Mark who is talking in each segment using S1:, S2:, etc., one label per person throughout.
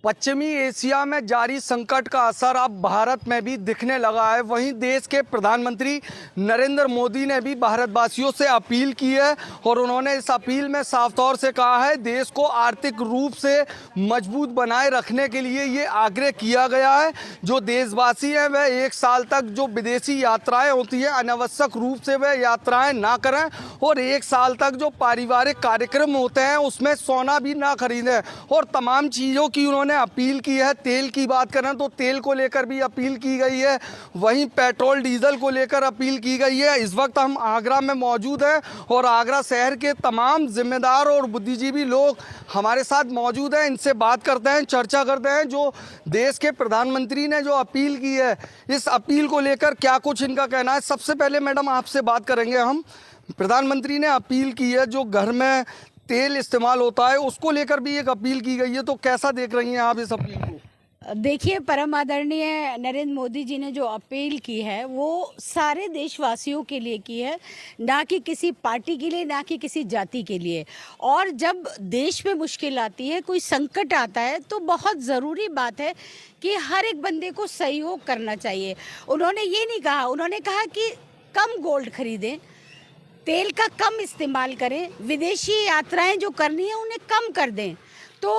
S1: पश्चिमी एशिया में जारी संकट का असर अब भारत में भी दिखने लगा है। वहीं देश के प्रधानमंत्री नरेंद्र मोदी ने भी भारतवासियों से अपील की है और उन्होंने इस अपील में साफ तौर से कहा है देश को आर्थिक रूप से मजबूत बनाए रखने के लिए ये आग्रह किया गया है। जो देशवासी हैं वह एक साल तक जो विदेशी यात्राएं होती हैं अनावश्यक रूप से वह यात्राएं ना करें और एक साल तक जो पारिवारिक कार्यक्रम होते हैं उसमें सोना भी ना खरीदें और तमाम चीज़ों की उन्होंने अपील की है। तेल की बात करें तो तेल को लेकर भी अपील की गई है, वहीं पेट्रोल डीजल को लेकर अपील की गई है। इस वक्त हम आगरा में मौजूद हैं और आगरा शहर के तमाम जिम्मेदार और बुद्धिजीवी लोग हमारे साथ मौजूद हैं। इनसे बात करते हैं, चर्चा करते हैं जो देश के प्रधानमंत्री ने जो अपील की है इस अपील को लेकर क्या कुछ इनका कहना है। सबसे पहले मैडम आपसे बात करेंगे हम। प्रधानमंत्री ने अपील की है जो घर में तेल इस्तेमाल होता है उसको लेकर भी एक अपील की गई है, तो कैसा देख रही हैं आप इस अपील को?
S2: देखिए, परम आदरणीय नरेंद्र मोदी जी ने जो अपील की है वो सारे देशवासियों के लिए की है, ना कि किसी पार्टी के लिए, ना कि किसी जाति के लिए। और जब देश में मुश्किल आती है, कोई संकट आता है, तो बहुत ज़रूरी बात है कि हर एक बंदे को सहयोग करना चाहिए। उन्होंने ये नहीं कहा, उन्होंने कहा कि कम गोल्ड खरीदें, तेल का कम इस्तेमाल करें, विदेशी यात्राएं जो करनी है उन्हें कम कर दें। तो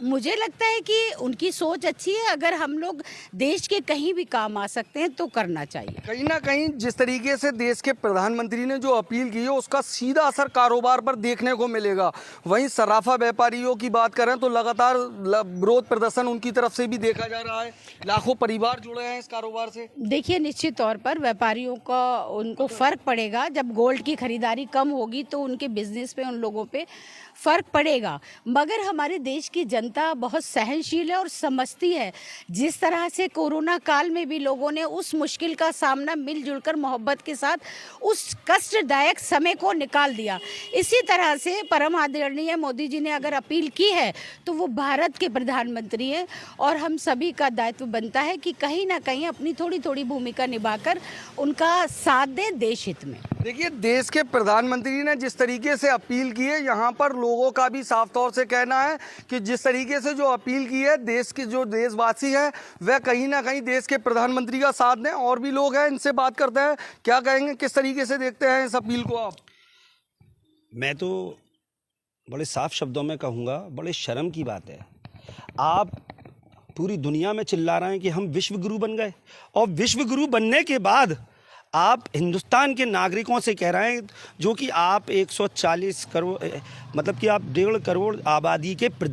S2: मुझे लगता है कि उनकी सोच अच्छी है। अगर हम लोग देश के कहीं भी काम आ सकते हैं तो करना चाहिए।
S1: कहीं ना कहीं जिस तरीके से देश के प्रधानमंत्री ने जो अपील की है उसका सीधा असर कारोबार पर देखने को मिलेगा। वहीं सराफा व्यापारियों की बात करें तो लगातार विरोध प्रदर्शन उनकी तरफ से भी देखा जा रहा है। लाखों परिवार जुड़े हैं इस कारोबार से।
S2: देखिए, निश्चित तौर पर व्यापारियों का उनको फ़र्क पड़ेगा। जब गोल्ड की खरीदारी कम होगी तो उनके बिजनेस पे, उन लोगों पे फ़र्क पड़ेगा। मगर हमारे देश की जनता बहुत सहनशील है और समझती है। जिस तरह से कोरोना काल में भी लोगों ने उस मुश्किल का सामना मिलजुल कर मोहब्बत के साथ उस कष्टदायक समय को निकाल दिया, इसी तरह से परम आदरणीय मोदी जी ने अगर अपील की है तो वो भारत के प्रधानमंत्री हैं और हम सभी का दायित्व बनता है कि कहीं ना कहीं अपनी थोड़ी थोड़ी भूमिका निभाकर उनका साथ दें देश हित में।
S1: देखिए, देश के प्रधानमंत्री ने जिस तरीके से अपील की है यहाँ पर लोगों का भी साफ तौर से कहना है कि जिस तरीके से जो अपील की है देश के जो देशवासी हैं वह कहीं ना कहीं देश के प्रधानमंत्री का साथ दें। और भी लोग हैं, इनसे बात करते हैं, क्या कहेंगे, किस तरीके से देखते हैं इस अपील को आप?
S3: मैं तो बड़े साफ शब्दों में कहूँगा, बड़े शर्म की बात है। आप पूरी दुनिया में चिल्ला रहे हैं कि हम विश्व गुरु बन गए और विश्व गुरु बनने के बाद आप हिंदुस्तान के नागरिकों से कह रहे हैं जो कि आप 140 करोड़ मतलब कि आप 1.5 करोड़ आबादी के प्रधान